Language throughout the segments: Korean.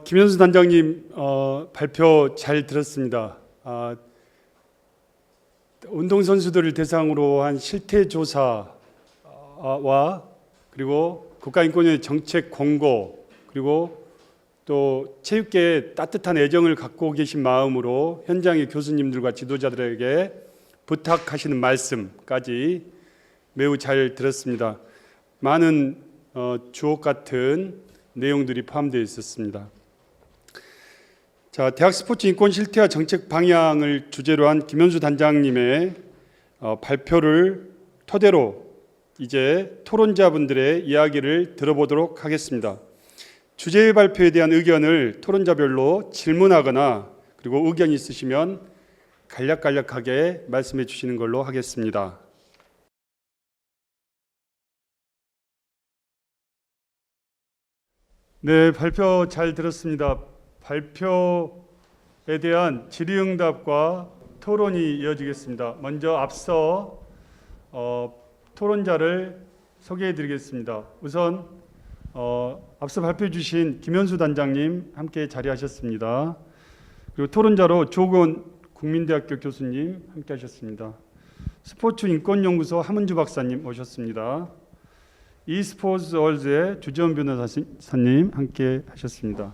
김현수 단장님 발표 잘 들었습니다. 운동선수들을 대상으로 한 실태 조사와 그리고 국가인권위의 정책 공고, 그리고 또 체육계에 따뜻한 애정을 갖고 계신 마음으로 현장의 교수님들과 지도자들에게 부탁하시는 말씀까지 매우 잘 들었습니다. 많은 주옥 같은 내용들이 포함되어 있었습니다. 자, 대학 스포츠 인권 실태와 정책 방향을 주제로 한 김현수 단장님의 발표를 토대로 이제 토론자분들의 이야기를 들어보도록 하겠습니다. 주제의 발표에 대한 의견을 토론자별로 질문하거나 그리고 의견이 있으시면 간략간략하게 말씀해 주시는 걸로 하겠습니다. 네, 발표 잘 들었습니다. 발표에 대한 질의응답과 토론이 이어지겠습니다. 먼저 앞서 토론자를 소개해 드리겠습니다. 우선 앞서 발표해 주신 김현수 단장님 함께 자리하셨습니다. 그리고 토론자로 조건 국민대학교 교수님 함께 하셨습니다. 스포츠인권연구소 함은주 박사님 오셨습니다. e스포츠 월드의 주재원 변호사님 함께 하셨습니다.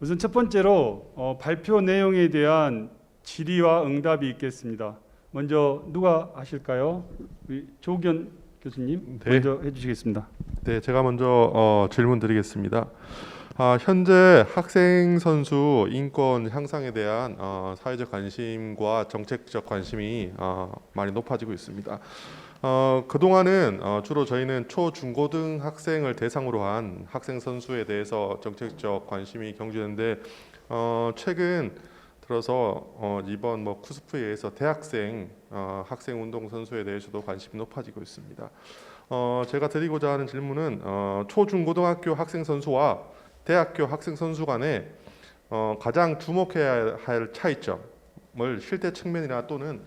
우선 첫 번째로 발표 내용에 대한 질의와 응답이 있겠습니다. 먼저 누가 하실까요? 우리 조견 교수님 먼저 해주시겠습니다. 네, 제가 먼저 질문 드리겠습니다. 현재 학생 선수 인권 향상에 대한 사회적 관심과 정책적 관심이 많이 높아지고 있습니다. 그동안은 주로 저희는 초, 중, 고등 학생을 대상으로 한 학생 선수에 대해서 정책적 관심이 경주했는데 최근 들어서 이번 쿠스프에서 대학생 학생 운동 선수에 대해서도 관심이 높아지고 있습니다. 제가 드리고자 하는 질문은 초, 중, 고등학교 학생 선수와 대학교 학생 선수 간에 가장 주목해야 할 차이점을 실태 측면이나 또는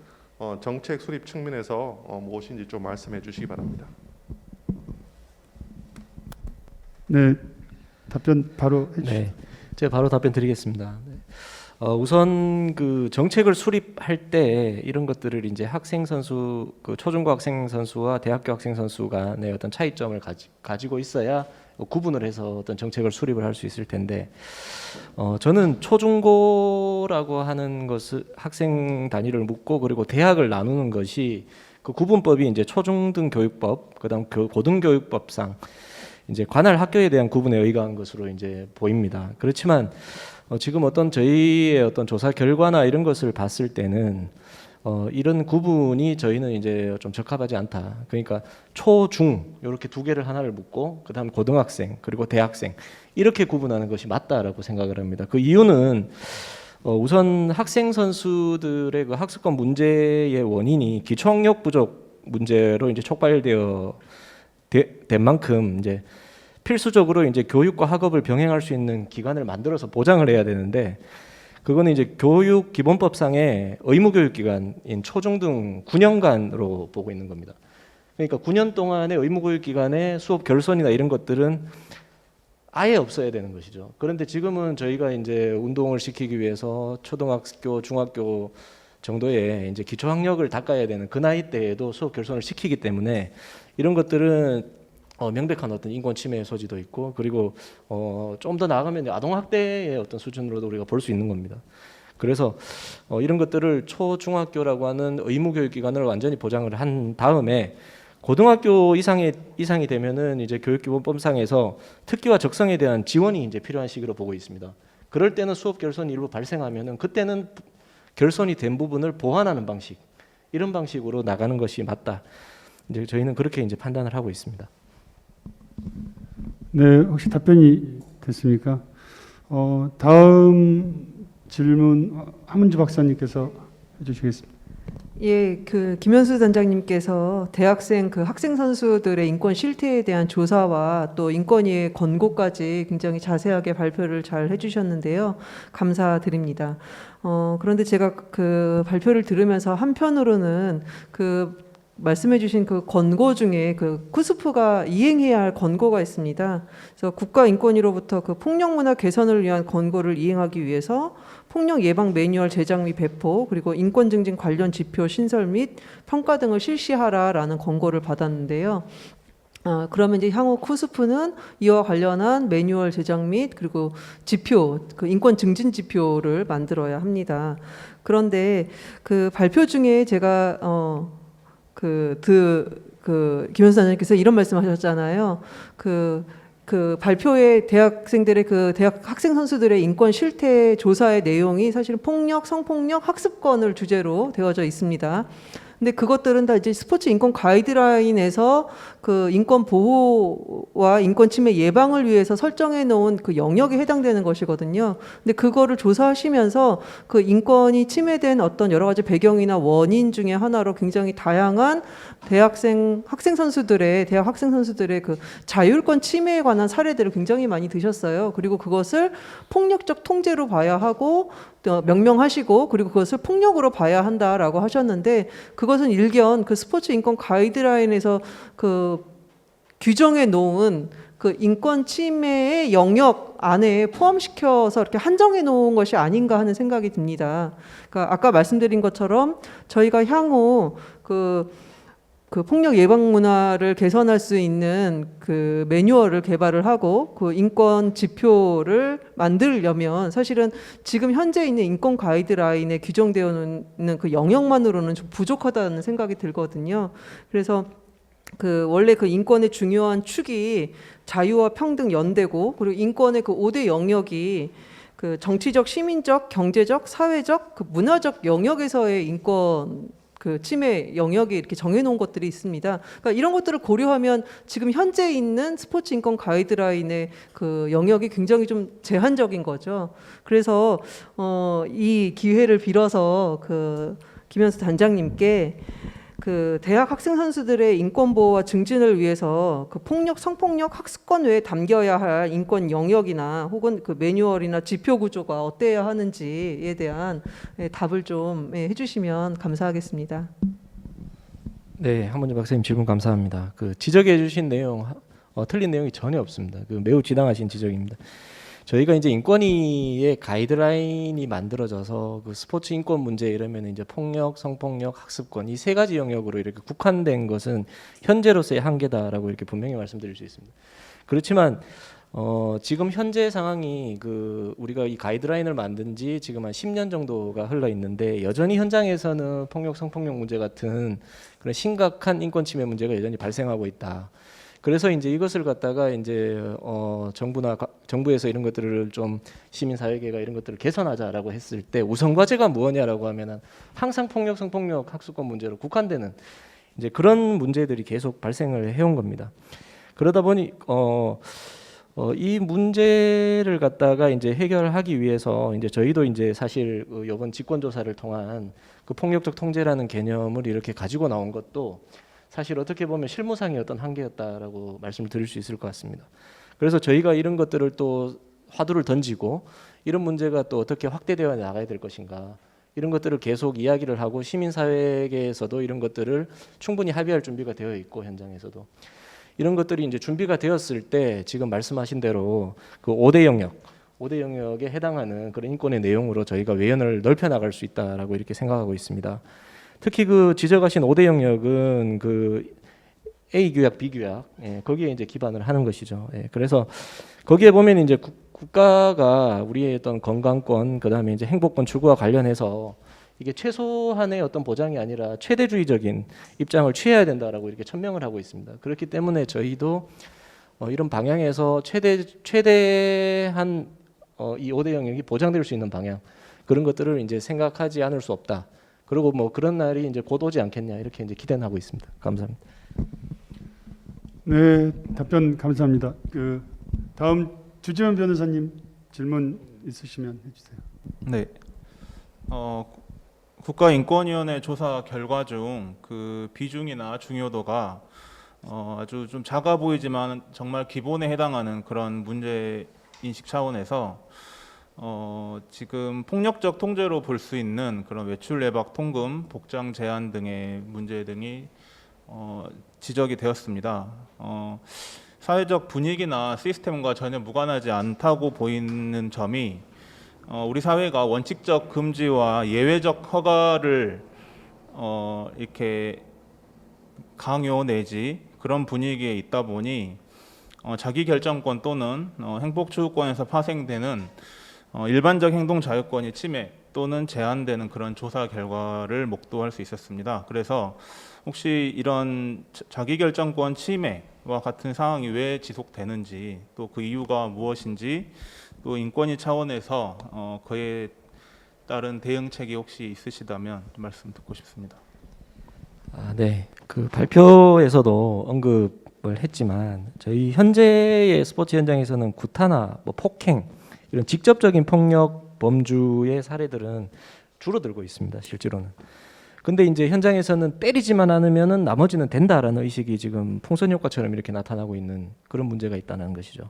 정책 수립 측면에서 무엇인지 좀 말씀해 주시기 바랍니다. 네, 답변 바로 해주시죠. 네, 제가 바로 답변 드리겠습니다. 우선 그 정책을 수립할 때 이런 것들을 이제 학생 선수, 그 초중고 학생 선수와 대학교 학생 선수 간의 어떤 차이점을 가지고 있어야 구분을 해서 어떤 정책을 수립을 할 수 있을 텐데, 저는 초중고라고 하는 것을 학생 단위를 묻고 그리고 대학을 나누는 것이 그 구분법이 이제 초중등 교육법, 그다음 고등교육법상 이제 관할 학교에 대한 구분에 의거한 것으로 이제 보입니다. 그렇지만 지금 어떤 저희의 어떤 조사 결과나 이런 것을 봤을 때는 이런 구분이 저희는 이제 좀 적합하지 않다. 그러니까 초, 중 이렇게 두 개를 하나를 묻고 그다음 고등학생 그리고 대학생 이렇게 구분하는 것이 맞다라고 생각을 합니다. 그 이유는 우선 학생 선수들의 그 학습권 문제의 원인이 기초학력 부족 문제로 이제 촉발되어 된 만큼 이제 필수적으로 이제 교육과 학업을 병행할 수 있는 기관을 만들어서 보장을 해야 되는데, 그거는 이제 교육기본법상의 의무교육기관인 초중등 9년간으로 보고 있는 겁니다. 그러니까 9년 동안의 의무교육기관의 수업 결손이나 이런 것들은 아예 없어야 되는 것이죠. 그런데 지금은 저희가 이제 운동을 시키기 위해서 초등학교, 중학교 정도의 이제 기초학력을 닦아야 되는 그 나이 때에도 수업 결손을 시키기 때문에 이런 것들은 명백한 어떤 인권 침해의 소지도 있고, 그리고 좀 더 나아가면 아동 학대의 어떤 수준으로도 우리가 볼 수 있는 겁니다. 그래서 이런 것들을 초중학교라고 하는 의무교육기관을 완전히 보장을 한 다음에 고등학교 이상이 되면은 이제 교육기본법상에서 특기와 적성에 대한 지원이 이제 필요한 시기로 보고 있습니다. 그럴 때는 수업 결손이 일부 발생하면은 그때는 결손이 된 부분을 보완하는 방식, 이런 방식으로 나가는 것이 맞다. 이제 저희는 그렇게 이제 판단을 하고 있습니다. 네, 혹시 답변이 됐습니까? 다음 질문 함은주 박사님께서 해주시겠습니다. 예, 그 김현수 단장님께서 대학생 그 학생 선수들의 인권 실태에 대한 조사와 또 인권위의 권고까지 굉장히 자세하게 발표를 잘 해주셨는데요. 감사드립니다. 그런데 제가 그 발표를 들으면서 한편으로는 그 말씀해주신 그 권고 중에 그 쿠스프가 이행해야 할 권고가 있습니다. 그래서 국가인권위로부터 그 폭력 문화 개선을 위한 권고를 이행하기 위해서 폭력 예방 매뉴얼 제작 및 배포, 그리고 인권 증진 관련 지표 신설 및 평가 등을 실시하라라는 권고를 받았는데요. 그러면 이제 향후 쿠스프는 이와 관련한 매뉴얼 제작 및 그리고 지표, 그 인권 증진 지표를 만들어야 합니다. 그런데 그 발표 중에 제가 김현수 단장님께서 이런 말씀하셨잖아요. 그 발표에 대학생들의 그 대학 학생 선수들의 인권 실태 조사의 내용이 사실은 폭력, 성폭력, 학습권을 주제로 되어져 있습니다. 근데 그것들은 다 이제 스포츠 인권 가이드라인에서 그 인권 보호와 인권 침해 예방을 위해서 설정해 놓은 그 영역에 해당되는 것이거든요. 근데 그거를 조사하시면서 그 인권이 침해된 어떤 여러 가지 배경이나 원인 중에 하나로 굉장히 다양한 대학 학생 선수들의 그 자율권 침해에 관한 사례들을 굉장히 많이 드셨어요. 그리고 그것을 폭력적 통제로 봐야 하고 명명하시고 그리고 그것을 폭력으로 봐야 한다라고 하셨는데 그것은 일견 그 스포츠 인권 가이드라인에서 그 규정해 놓은 그 인권 침해의 영역 안에 포함시켜서 이렇게 한정해 놓은 것이 아닌가 하는 생각이 듭니다. 그러니까 아까 말씀드린 것처럼 저희가 향후 그 폭력 예방 문화를 개선할 수 있는 그 매뉴얼을 개발을 하고 그 인권 지표를 만들려면 사실은 지금 현재 있는 인권 가이드라인에 규정되어 있는 그 영역만으로는 좀 부족하다는 생각이 들거든요. 그래서 그 원래 그 인권의 중요한 축이 자유와 평등 연대고 그리고 인권의 그 5대 영역이 그 정치적, 시민적, 경제적, 사회적, 그 문화적 영역에서의 인권 그 침해 영역이 이렇게 정해놓은 것들이 있습니다. 그러니까 이런 것들을 고려하면 지금 현재 있는 스포츠 인권 가이드라인의 그 영역이 굉장히 좀 제한적인 거죠. 그래서 이 기회를 빌어서 그 김현수 단장님께 그 대학 학생 선수들의 인권 보호와 증진을 위해서 그 폭력, 성폭력 학습권 외에 담겨야 할 인권 영역이나 혹은 그 매뉴얼이나 지표 구조가 어때야 하는지에 대한 답을 좀 해주시면 감사하겠습니다. 네, 한문재 박사님 질문 감사합니다. 그 지적해 주신 내용 틀린 내용이 전혀 없습니다. 그 매우 지당하신 지적입니다. 저희가 이제 인권위의 가이드라인이 만들어져서 그 스포츠 인권 문제 이러면 이제 폭력, 성폭력, 학습권 이 세 가지 영역으로 이렇게 국한된 것은 현재로서의 한계다라고 이렇게 분명히 말씀드릴 수 있습니다. 그렇지만 지금 현재 상황이 그 우리가 이 가이드라인을 만든 지 지금 한 10년 정도가 흘러 있는데 여전히 현장에서는 폭력, 성폭력 문제 같은 그런 심각한 인권 침해 문제가 여전히 발생하고 있다. 그래서 이제 이것을 갖다가 이제 정부에서 이런 것들을 좀 시민사회계가 이런 것들을 개선하자라고 했을 때 우선 과제가 무엇이냐라고 하면은 항상 폭력, 성폭력, 학습권 문제로 국한되는 이제 그런 문제들이 계속 발생을 해온 겁니다. 그러다 보니 이 문제를 갖다가 이제 해결하기 위해서 이제 저희도 이제 사실 이번 직권조사를 통한 그 폭력적 통제라는 개념을 이렇게 가지고 나온 것도 사실 어떻게 보면 실무상의 어떤 한계였다라고 말씀을 드릴 수 있을 것 같습니다. 그래서 저희가 이런 것들을 또 화두를 던지고 이런 문제가 또 어떻게 확대되어 나가야 될 것인가 이런 것들을 계속 이야기를 하고 시민사회계에서도 이런 것들을 충분히 합의할 준비가 되어 있고 현장에서도 이런 것들이 이제 준비가 되었을 때 지금 말씀하신 대로 그 5대 영역에 해당하는 그런 인권의 내용으로 저희가 외연을 넓혀 나갈 수 있다라고 이렇게 생각하고 있습니다. 특히 그 지적하신 5대 영역은 그 A 규약, B 규약 거기에 이제 기반을 하는 것이죠. 그래서 거기에 보면 이제 국가가 우리의 어떤 건강권, 그다음에 이제 행복권 추구와 관련해서 이게 최소한의 어떤 보장이 아니라 최대주의적인 입장을 취해야 된다라고 이렇게 천명을 하고 있습니다. 그렇기 때문에 저희도 이런 방향에서 최대한 이 5대 영역이 보장될 수 있는 방향 그런 것들을 이제 생각하지 않을 수 없다. 그리고 뭐 그런 날이 이제 곧 오지 않겠냐 이렇게 이제 기대는 하고 있습니다. 감사합니다. 네, 답변 감사합니다. 그 다음 주지원 변호사님 질문 있으시면 해주세요. 네, 국가인권위원회 조사 결과 중 그 비중이나 중요도가 아주 좀 작아 보이지만 정말 기본에 해당하는 그런 문제 인식 차원에서 지금 폭력적 통제로 볼 수 있는 그런 외출 예방 통금, 복장 제한 등의 문제 등이 지적이 되었습니다. 사회적 분위기나 시스템과 전혀 무관하지 않다고 보이는 점이 우리 사회가 원칙적 금지와 예외적 허가를 이렇게 강요 내지 그런 분위기에 있다 보니 자기 결정권 또는 행복추구권에서 파생되는 일반적 행동 자유권이 침해 또는 제한되는 그런 조사 결과를 목도할 수 있었습니다. 그래서 혹시 이런 자기결정권 침해와 같은 상황이 왜 지속되는지 또 그 이유가 무엇인지 또 인권위 차원에서 그에 따른 대응책이 혹시 있으시다면 말씀 듣고 싶습니다. 네. 그 발표에서도 언급을 했지만 저희 현재의 스포츠 현장에서는 구타나 뭐 폭행 이런 직접적인 폭력 범주의 사례들은 줄어들고 있습니다. 실제로는. 근데 이제 현장에서는 때리지만 않으면은 나머지는 된다라는 의식이 지금 풍선 효과처럼 이렇게 나타나고 있는 그런 문제가 있다는 것이죠.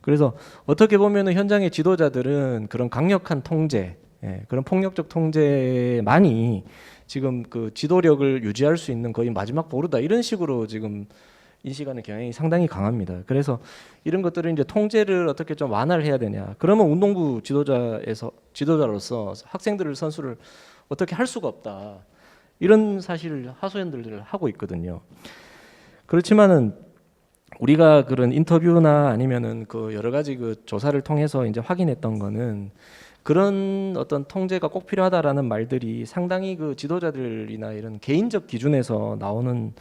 그래서 어떻게 보면은 현장의 지도자들은 그런 강력한 통제, 그런 폭력적 통제만이 지금 그 지도력을 유지할 수 있는 거의 마지막 보루다 이런 식으로 지금 인식하는 경향이 상당히 강합니다. 그래서 이런 것들을 이제 통제를 어떻게 좀 완화를 해야 되냐. 그러면 운동부 지도자로서 학생들을 선수를 어떻게 할 수가 없다. 이런 사실 하소연들을 하고 있거든요. 그렇지만은 우리가 그런 인터뷰나 아니면은 그 여러 가지 그 조사를 통해서 이제 확인했던 거는 그런 어떤 통제가 꼭 필요하다라는 말들이 상당히 그 지도자들이나 이런 개인적 기준에서 나오는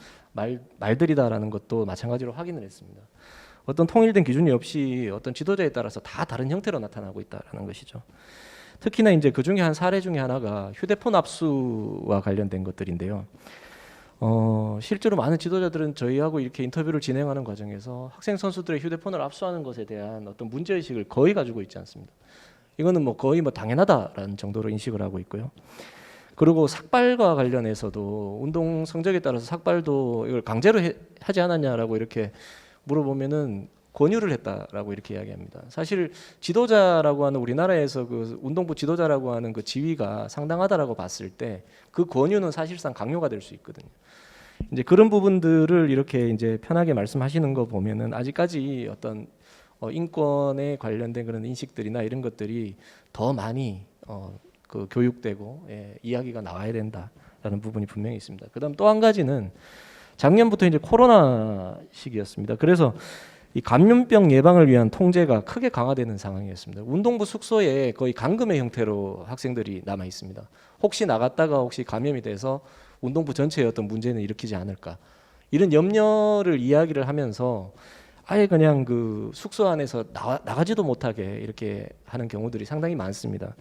말들이다라는 것도 마찬가지로 확인을 했습니다. 어떤 통일된 기준이 없이 어떤 지도자에 따라서 다 다른 형태로 나타나고 있다라는 것이죠. 특히나 이제 그 중에 한 사례 중에 하나가 휴대폰 압수와 관련된 것들인데요. 실제로 많은 지도자들은 저희하고 이렇게 인터뷰를 진행하는 과정에서 학생 선수들의 휴대폰을 압수하는 것에 대한 어떤 문제의식을 거의 가지고 있지 않습니다. 이거는 뭐 거의 뭐 당연하다라는 정도로 인식을 하고 있고요. 그리고 삭발과 관련해서도 운동 성적에 따라서 삭발도 이걸 강제로 하지 않았냐라고 이렇게 물어보면은 권유를 했다라고 이렇게 이야기합니다. 사실 지도자라고 하는 우리나라에서 그 운동부 지도자라고 하는 그 지위가 상당하다라고 봤을 때 그 권유는 사실상 강요가 될 수 있거든요. 이제 그런 부분들을 이렇게 이제 편하게 말씀하시는 거 보면은 아직까지 어떤 인권에 관련된 그런 인식들이나 이런 것들이 더 많이 그 교육되고 이야기가 나와야 된다라는 부분이 분명히 있습니다. 그다음 또 한 가지는 작년부터 이제 코로나 시기였습니다. 그래서 이 감염병 예방을 위한 통제가 크게 강화되는 상황이었습니다. 운동부 숙소에 거의 감금의 형태로 학생들이 남아 있습니다. 혹시 나갔다가 혹시 감염이 돼서 운동부 전체에 어떤 문제는 일으키지 않을까 이런 염려를 이야기를 하면서 아예 그냥 그 숙소 안에서 나가지도 못하게 이렇게 하는 경우들이 상당히 많습니다.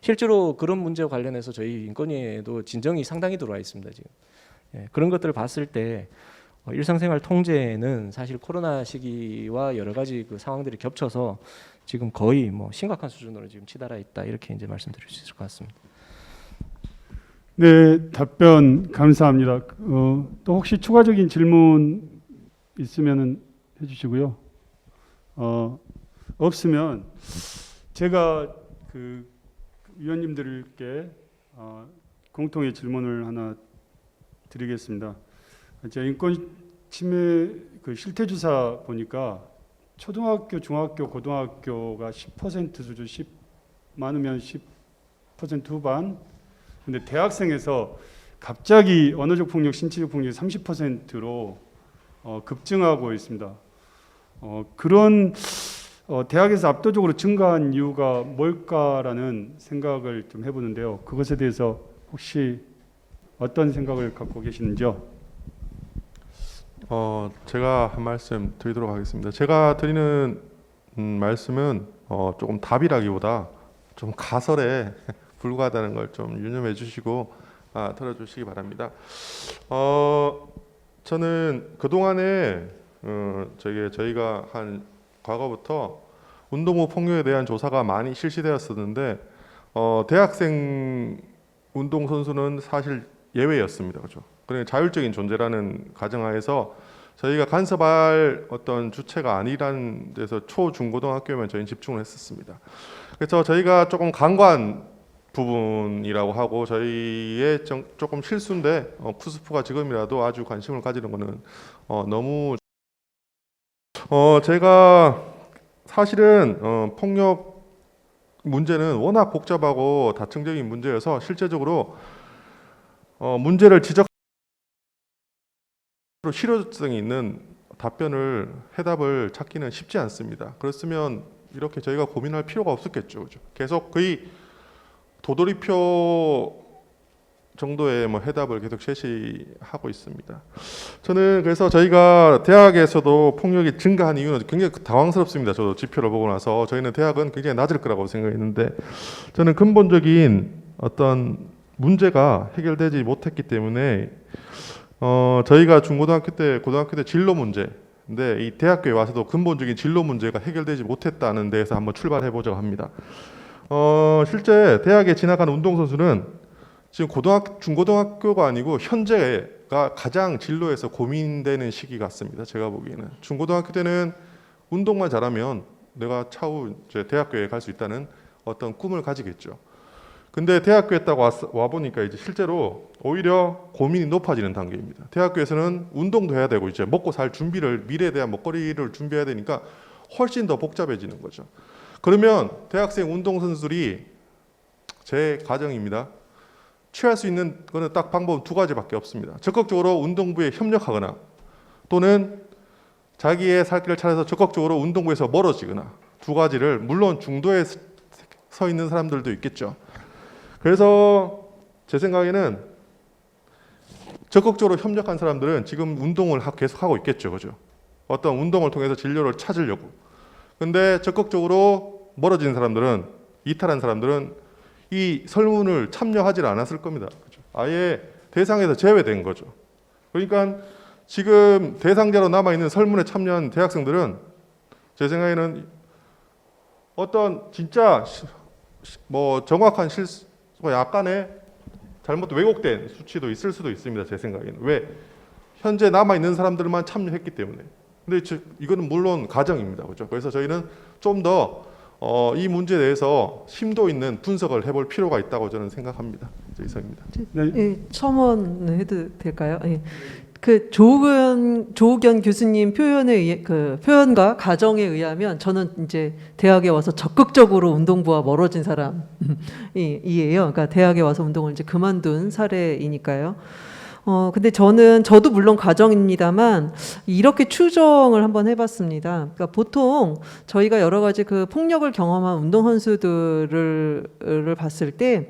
실제로 그런 문제와 관련해서 저희 인권위에도 진정이 상당히 들어와 있습니다. 지금 그런 것들을 봤을 때 일상생활 통제는 사실 코로나 시기와 여러 가지 그 상황들이 겹쳐서 지금 거의 뭐 심각한 수준으로 지금 치달아 있다 이렇게 이제 말씀드릴 수 있을 것 같습니다. 네, 답변 감사합니다. 또 혹시 추가적인 질문 있으면은 해주시고요. 없으면 제가 그 위원님들께 공통의 질문을 하나 드리겠습니다. 제가 인권 침해 그 실태 조사 보니까 초등학교, 중학교, 고등학교가 10% 수준, 10 많으면 10% 후반. 근데 대학생에서 갑자기 언어적 폭력, 신체적 폭력이 30%로 급증하고 있습니다. 그런 대학에서 압도적으로 증가한 이유가 뭘까라는 생각을 좀 해보는데요. 그것에 대해서 혹시 어떤 생각을 갖고 계시는지요? 제가 한 말씀 드리도록 하겠습니다. 제가 드리는 말씀은 조금 답이라기보다 좀 가설에 불과하다는 걸 좀 유념해 주시고 들어주시기 바랍니다. 저는 그동안에 저희가 한 과거부터 운동부 폭력에 대한 조사가 많이 실시되었었는데 대학생 운동 선수는 사실 예외였습니다. 그렇죠? 그러니까 자율적인 존재라는 가정하에서 저희가 간섭할 어떤 주체가 아니라는 데서 초, 중, 고등학교면 저희는 집중을 했었습니다. 그래서 저희가 조금 부분이라고 하고 저희의 조금 실수인데 쿠스프가 지금이라도 아주 관심을 가지는 거는 너무 제가 사실은 폭력 문제는 워낙 복잡하고 다층적인 문제여서 실제적으로 문제를 지적으로 실효성이 있는 답변을 해답을 찾기는 쉽지 않습니다. 그렇으면 이렇게 저희가 고민할 필요가 없었겠죠. 그죠? 계속 거의 도돌이표 정도의 해답을 계속 제시하고 있습니다. 저는 그래서 저희가 대학에서도 폭력이 증가한 이유는 굉장히 당황스럽습니다. 저도 지표를 보고 나서 저희는 대학은 굉장히 낮을 거라고 생각했는데 저는 근본적인 어떤 문제가 해결되지 못했기 때문에 저희가 중고등학교 때 고등학교 때 진로 문제인데 이 대학교에 와서도 근본적인 진로 문제가 해결되지 못했다는 데에서 한번 출발해 보자고 합니다. 실제 대학에 진학한 운동선수는 지금 중고등학교가 아니고 현재가 가장 진로에서 고민되는 시기 같습니다. 제가 보기에는 중고등학교 때는 운동만 잘하면 내가 차후 이제 대학교에 갈 수 있다는 어떤 꿈을 가지겠죠. 근데 대학교에 딱 와 보니까 이제 실제로 오히려 고민이 높아지는 단계입니다. 대학교에서는 운동도 해야 되고 이제 먹고 살 준비를 미래에 대한 먹거리를 준비해야 되니까 훨씬 더 복잡해지는 거죠. 그러면 대학생 운동선수들이 제 가정입니다. 취할 수 있는 거는 딱 방법은 두 가지밖에 없습니다. 적극적으로 운동부에 협력하거나 또는 자기의 살 길을 찾아서 적극적으로 운동부에서 멀어지거나 두 가지를 물론 중도에 서 있는 사람들도 있겠죠. 그래서 제 생각에는 적극적으로 협력한 사람들은 지금 운동을 계속 하고 있겠죠. 그죠? 어떤 운동을 통해서 진료를 찾으려고. 근데 적극적으로 멀어진 사람들은 이탈한 사람들은 이 설문을 참여하지 않았을 겁니다. 그죠? 아예 대상에서 제외된 거죠. 그러니까 지금 대상자로 남아있는 설문에 참여한 대학생들은 제 생각에는 어떤 진짜 정확한 실수, 약간의 잘못 왜곡된 수치도 있을 수도 있습니다. 제 생각에는. 왜? 현재 남아있는 사람들만 참여했기 때문에. 근데 이거는 물론 가정입니다. 그죠? 그래서 저희는 좀 더 이 문제에 대해서 심도 있는 분석을 해볼 필요가 있다고 저는 생각합니다. 이상입니다. 네. 예, 첨언해도 될까요? 예. 그 조우견 교수님 표현과 가정에 의하면 저는 이제 대학에 와서 적극적으로 운동부와 멀어진 사람이에요. 그러니까 대학에 와서 운동을 이제 그만둔 사례이니까요. 근데 저도 물론 가정입니다만 이렇게 추정을 한번 해봤습니다. 그러니까 보통 저희가 여러 가지 그 폭력을 경험한 운동선수들을 봤을 때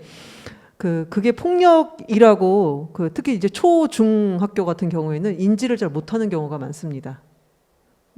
그게 폭력이라고 특히 이제 초중학교 같은 경우에는 인지를 잘 못하는 경우가 많습니다.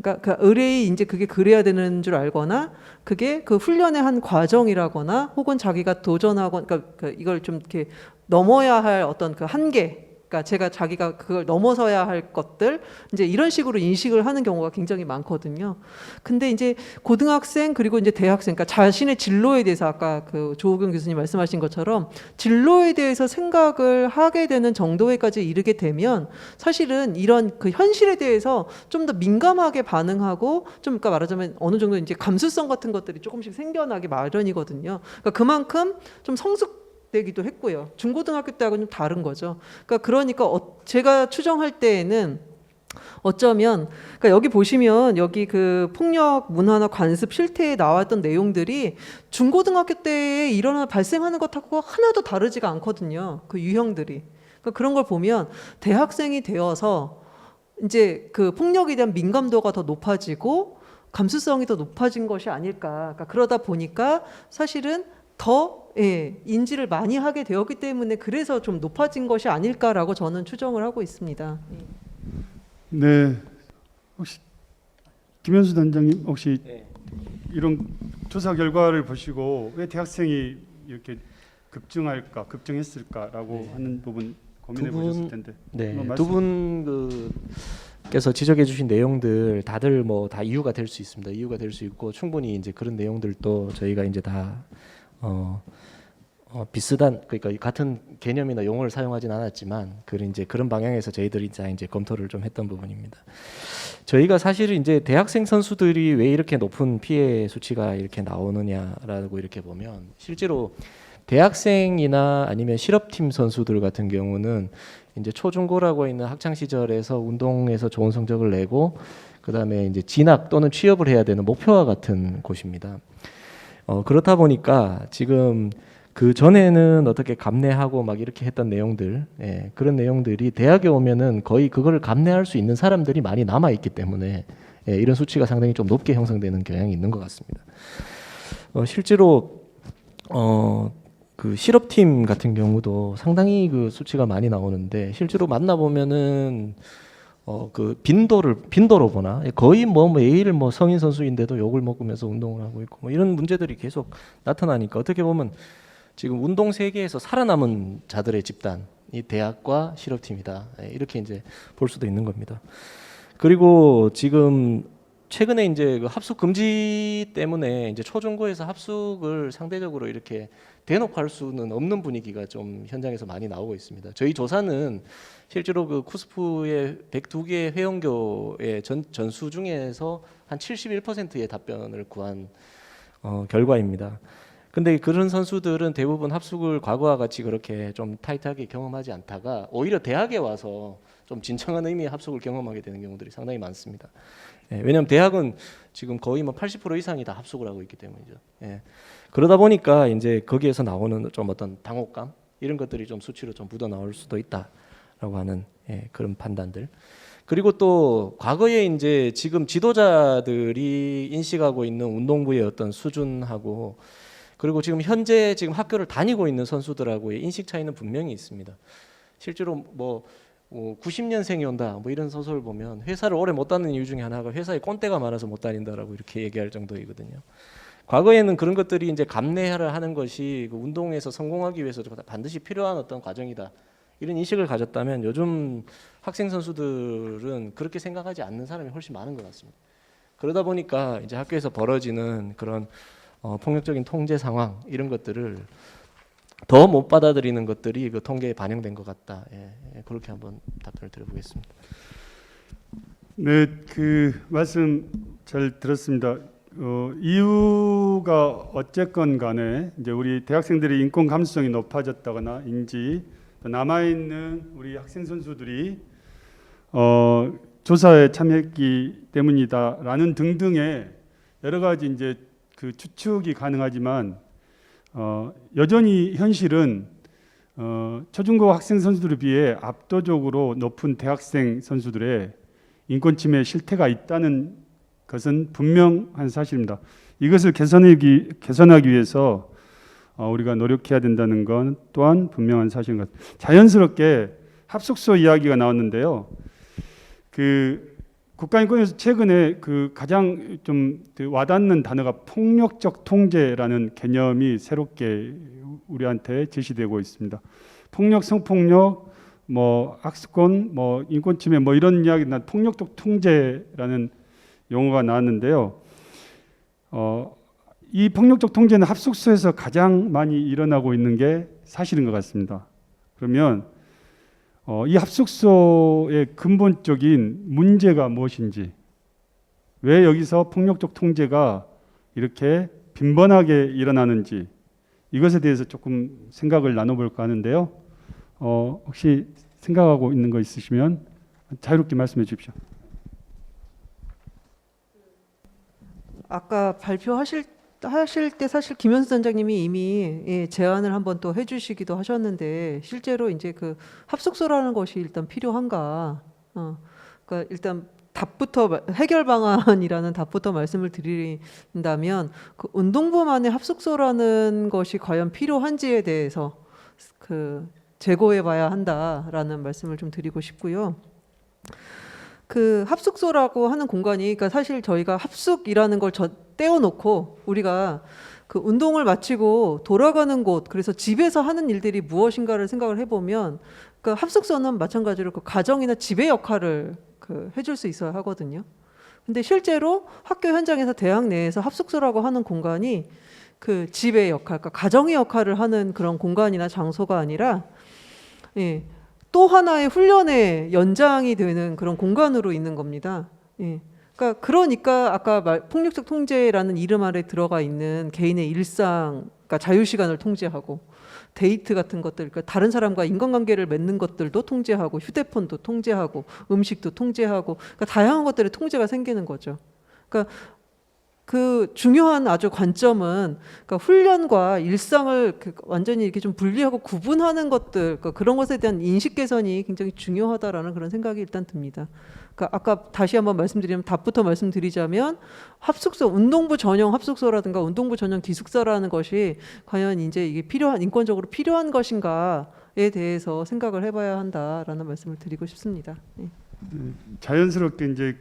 그러니까 의뢰이 이제 그게 그래야 되는 줄 알거나 그게 그 훈련의 한 과정이라거나 혹은 자기가 도전하고 그러니까 이걸 좀 이렇게 넘어야 할 어떤 그 한계. 그러니까 자기가 그걸 넘어서야 할 것들 이제 이런 식으로 인식을 하는 경우가 굉장히 많거든요. 근데 이제 고등학생 그리고 이제 대학생, 그러니까 자신의 진로에 대해서 아까 그 조우경 교수님 말씀하신 것처럼 진로에 대해서 생각을 하게 되는 정도에까지 이르게 되면 사실은 이런 그 현실에 대해서 좀 더 민감하게 반응하고 좀 그러니까 말하자면 어느 정도 이제 감수성 같은 것들이 조금씩 생겨나기 마련이거든요. 그러니까 그만큼 좀 되기도 했고요. 중고등학교 때하고는 좀 다른 거죠. 그러니까 제가 추정할 때에는 어쩌면 그러니까 여기 보시면 여기 그 폭력 문화나 관습 실태에 나왔던 내용들이 중고등학교 때에 발생하는 것하고 하나도 다르지가 않거든요. 그 유형들이. 그러니까 그런 걸 보면 대학생이 되어서 이제 그 폭력에 대한 민감도가 더 높아지고 감수성이 더 높아진 것이 아닐까. 그러니까 그러다 보니까 사실은 더 인지를 많이 하게 되었기 때문에 그래서 좀 높아진 것이 아닐까라고 저는 추정을 하고 있습니다. 네. 혹시 김현수 단장님 혹시 이런 조사 결과를 보시고 왜 대학생이 이렇게 급증했을까라고 하는 부분 고민해 보셨을 텐데. 네. 두 분께서 지적해 주신 내용들 다들 다 이유가 될 수 있습니다. 이유가 될 수 있고 충분히 이제 그런 내용들도 저희가 이제 다 비슷한 그러니까 같은 개념이나 용어를 사용하진 않았지만 그런 방향에서 저희들이 이제 검토를 좀 했던 부분입니다. 저희가 사실은 이제 대학생 선수들이 왜 이렇게 높은 피해 수치가 이렇게 나오느냐라고 이렇게 보면 실제로 대학생이나 아니면 실업팀 선수들 같은 경우는 이제 초중고라고 있는 학창 시절에서 운동에서 좋은 성적을 내고 그다음에 이제 진학 또는 취업을 해야 되는 목표와 같은 곳입니다. 그렇다 보니까 지금 그 전에는 어떻게 감내하고 막 이렇게 했던 내용들, 그런 내용들이 대학에 오면은 거의 그거를 감내할 수 있는 사람들이 많이 남아 있기 때문에 이런 수치가 상당히 좀 높게 형성되는 경향이 있는 것 같습니다. 실제로 그 실업팀 같은 경우도 상당히 그 수치가 많이 나오는데 실제로 만나 보면은 그 빈도로 보나 거의 매일 성인 선수인데도 욕을 먹으면서 운동을 하고 있고 뭐 이런 문제들이 계속 나타나니까 어떻게 보면 지금 운동 세계에서 살아남은 자들의 집단이 대학과 실업팀이다 이렇게 이제 볼 수도 있는 겁니다. 그리고 지금 최근에 이제 그 합숙 금지 때문에 이제 초중고에서 합숙을 상대적으로 이렇게 대놓고 할 수는 없는 분위기가 좀 현장에서 많이 나오고 있습니다. 저희 조사는 실제로 그 쿠스프의 102개 회원교의 전수 중에서 한 71%의 답변을 구한 결과입니다. 근데 그런 선수들은 대부분 합숙을 과거와 같이 그렇게 좀 타이트하게 경험하지 않다가 오히려 대학에 와서 좀 진정한 의미의 합숙을 경험하게 되는 경우들이 상당히 많습니다. 왜냐하면 대학은 지금 거의 80% 이상이 다 합숙을 하고 있기 때문이죠. 그러다 보니까 이제 거기에서 나오는 좀 어떤 당혹감 이런 것들이 좀 수치로 좀 묻어 나올 수도 있다라고 하는 그런 판단들. 그리고 또 과거에 이제 지금 지도자들이 인식하고 있는 운동부의 어떤 수준하고 그리고 지금 현재 지금 학교를 다니고 있는 선수들하고의 인식 차이는 분명히 있습니다. 실제로 90년생이 온다 이런 소설을 보면 회사를 오래 못 다니는 이유 중에 하나가 회사에 꼰대가 많아서 못 다닌다라고 이렇게 얘기할 정도이거든요. 과거에는 그런 것들이 이제 감내를 하는 것이 그 운동에서 성공하기 위해서 반드시 필요한 어떤 과정이다 이런 인식을 가졌다면 요즘 학생 선수들은 그렇게 생각하지 않는 사람이 훨씬 많은 것 같습니다. 그러다 보니까 이제 학교에서 벌어지는 그런 폭력적인 통제 상황 이런 것들을 더 못 받아들이는 것들이 그 통계에 반영된 것 같다. 그렇게 한번 답변을 드려보겠습니다. 네, 그 말씀 잘 들었습니다. 이유가 어쨌건 간에 이제 우리 대학생들의 인권 감수성이 높아졌다거나 인지 남아 있는 우리 학생 선수들이 조사에 참여했기 때문이다라는 등등의 여러 가지 이제 그 추측이 가능하지만 여전히 현실은 초중고 학생 선수들에 비해 압도적으로 높은 대학생 선수들의 인권 침해 실태가 있다는 것은 분명한 사실입니다. 이것을 개선하기 위해서 우리가 노력해야 된다는 건 또한 분명한 사실인 것 같습니다. 자연스럽게 합숙소 이야기가 나왔는데요. 그 국가인권위에서 최근에 그 가장 좀 와닿는 단어가 폭력적 통제라는 개념이 새롭게 우리한테 제시되고 있습니다. 폭력, 성폭력, 학습권, 인권 침해 이런 이야기 난 폭력적 통제라는 용어가 나왔는데요. 이 폭력적 통제는 합숙소에서 가장 많이 일어나고 있는 게 사실인 것 같습니다. 그러면 이 합숙소의 근본적인 문제가 무엇인지, 왜 여기서 폭력적 통제가 이렇게 빈번하게 일어나는지 이것에 대해서 조금 생각을 나눠볼까 하는데요. 혹시 생각하고 있는 거 있으시면 자유롭게 말씀해 주십시오. 아까 발표하실 때 사실 김현수 단장님이 이미 제안을 한번 또 해주시기도 하셨는데 실제로 이제 그 합숙소라는 것이 일단 필요한가? 그러니까 일단 답부터 해결 방안이라는 답부터 말씀을 드린다면 그 운동부만의 합숙소라는 것이 과연 필요한지에 대해서 그 재고해봐야 한다라는 말씀을 좀 드리고 싶고요. 그 합숙소라고 하는 공간이, 그러니까 사실 저희가 합숙이라는 걸 떼어놓고 우리가 그 운동을 마치고 돌아가는 곳, 그래서 집에서 하는 일들이 무엇인가를 생각을 해보면, 그 합숙소는 마찬가지로 그 가정이나 집의 역할을 그 해줄 수 있어야 하거든요. 근데 실제로 학교 현장에서 대학 내에서 합숙소라고 하는 공간이 그 집의 역할, 그러니까 가정의 역할을 하는 그런 공간이나 장소가 아니라, 또 하나의 훈련의 연장이 되는 그런 공간으로 있는 겁니다. 그러니까 아까 폭력적 통제라는 이름 아래 들어가 있는 개인의 일상, 그러니까 자유시간을 통제하고 데이트 같은 것들, 그러니까 다른 사람과 인간관계를 맺는 것들도 통제하고 휴대폰도 통제하고 음식도 통제하고 그러니까 다양한 것들의 통제가 생기는 거죠. 그러니까 그 중요한 아주 관점은 그러니까 훈련과 일상을 완전히 이렇게 좀 분리하고 구분하는 것들, 그러니까 그런 것에 대한 인식 개선이 굉장히 중요하다라는 그런 생각이 일단 듭니다. 그러니까 아까 다시 한번 말씀드리면 답부터 말씀드리자면 합숙소, 운동부 전용 합숙소라든가 운동부 전용 기숙사라는 것이 과연 이제 이게 필요한 인권적으로 필요한 것인가에 대해서 생각을 해봐야 한다라는 말씀을 드리고 싶습니다. 예. 자연스럽게 이제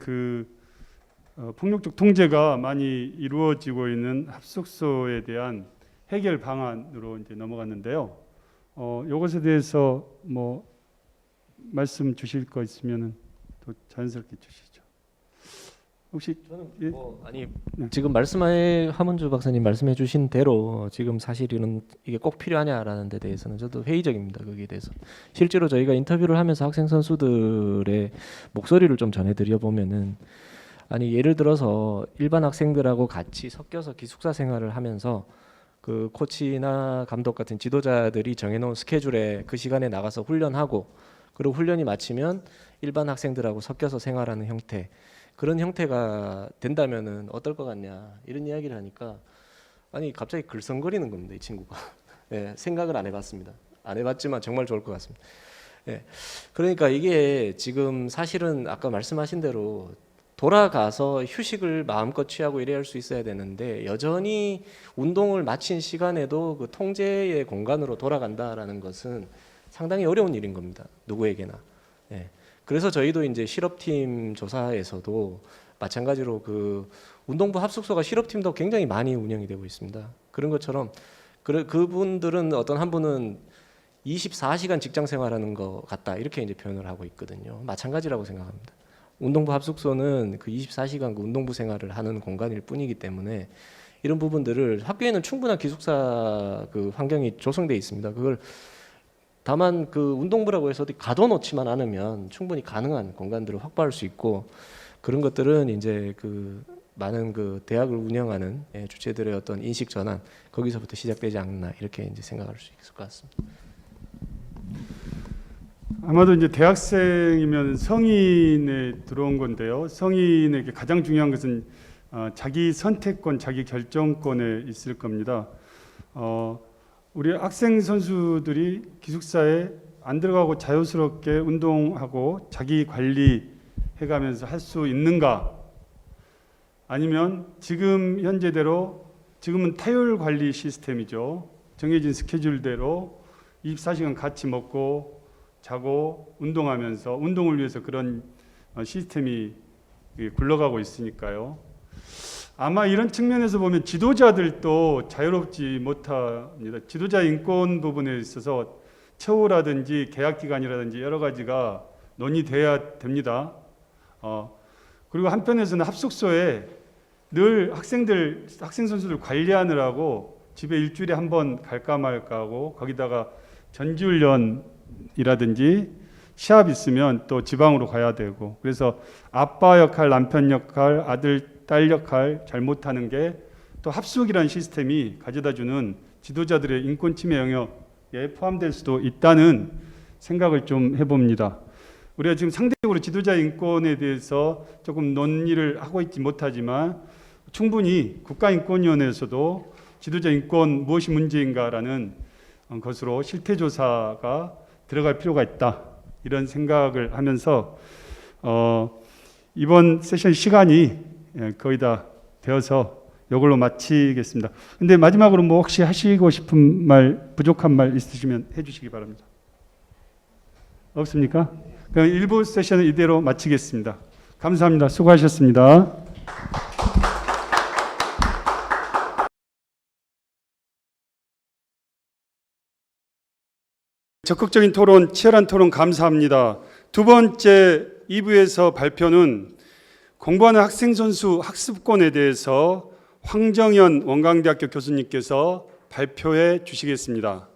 폭력적 통제가 많이 이루어지고 있는 합숙소에 대한 해결 방안으로 이제 넘어갔는데요. 이것에 대해서 뭐 말씀 주실 거 있으면은 또 자연스럽게 주시죠. 혹시 예? 지금 하문주 박사님 말씀해주신 대로 지금 사실은 이게 꼭 필요하냐라는 데 대해서는 저도 회의적입니다. 거기에 대해서 실제로 저희가 인터뷰를 하면서 학생 선수들의 목소리를 좀 전해드려 보면은. 아니 예를 들어서 일반 학생들하고 같이 섞여서 기숙사 생활을 하면서 그 코치나 감독 같은 지도자들이 정해놓은 스케줄에 그 시간에 나가서 훈련하고 그리고 훈련이 마치면 일반 학생들하고 섞여서 생활하는 형태 그런 형태가 된다면은 어떨 것 같냐 이런 이야기를 하니까 아니 갑자기 글썽거리는 겁니다 이 친구가. 예, 생각을 안 해봤습니다. 안 해봤지만 정말 좋을 것 같습니다. 예, 그러니까 이게 지금 사실은 아까 말씀하신 대로 돌아가서 휴식을 마음껏 취하고 이래야 할 수 있어야 되는데 여전히 운동을 마친 시간에도 그 통제의 공간으로 돌아간다라는 것은 상당히 어려운 일인 겁니다. 누구에게나. 예. 그래서 저희도 이제 실업팀 조사에서도 마찬가지로 그 운동부 합숙소가 실업팀도 굉장히 많이 운영이 되고 있습니다. 그런 것처럼 그분들은 어떤 한 분은 24시간 직장 생활하는 것 같다 이렇게 이제 표현을 하고 있거든요. 마찬가지라고 생각합니다. 운동부 합숙소는 그 24시간 그 운동부 생활을 하는 공간일 뿐이기 때문에 이런 부분들을 학교에는 충분한 기숙사 그 환경이 조성되어 있습니다. 그걸 다만 그 운동부라고 해서 어디 가둬놓지만 않으면 충분히 가능한 공간들을 확보할 수 있고 그런 것들은 이제 그 많은 그 대학을 운영하는 주체들의 어떤 인식 전환 거기서부터 시작되지 않나 이렇게 이제 생각할 수 있을 것 같습니다. 아마도 이제 대학생이면 성인에 들어온 건데요. 성인에게 가장 중요한 것은 자기 선택권, 자기 결정권에 있을 겁니다. 우리 학생 선수들이 기숙사에 안 들어가고 자유스럽게 운동하고 자기 관리해가면서 할 수 있는가? 아니면 지금 현재대로 지금은 타율 관리 시스템이죠. 정해진 스케줄대로 24시간 같이 먹고 자고 운동하면서 운동을 위해서 그런 시스템이 굴러가고 있으니까요. 아마 이런 측면에서 보면 지도자들도 자유롭지 못합니다. 지도자 인권 부분에 있어서 처우라든지 계약기간이라든지 여러 가지가 논의돼야 됩니다. 그리고 한편에서는 합숙소에 늘 학생 선수들 관리하느라고 집에 일주일에 한 번 갈까 말까 하고 거기다가 전지훈련이라든지 시합 있으면 또 지방으로 가야 되고 그래서 아빠 역할, 남편 역할, 아들, 딸 역할 잘 못하는 게 또 합숙이라는 시스템이 가져다주는 지도자들의 인권 침해 영역에 포함될 수도 있다는 생각을 좀 해봅니다. 우리가 지금 상대적으로 지도자 인권에 대해서 조금 논의를 하고 있지 못하지만 충분히 국가인권위원회에서도 지도자 인권 무엇이 문제인가라는 것으로 실태조사가 들어갈 필요가 있다 이런 생각을 하면서 이번 세션 시간이 거의 다 되어서 이걸로 마치겠습니다. 근데 마지막으로 뭐 혹시 하시고 싶은 말, 부족한 말 있으시면 해주시기 바랍니다. 없습니까? 그럼 1부 세션은 이대로 마치겠습니다. 감사합니다. 수고하셨습니다. 적극적인 토론, 치열한 토론 감사합니다. 두 번째 2부에서 발표는 공부하는 학생 선수 학습권에 대해서 황정현 원광대학교 교수님께서 발표해 주시겠습니다.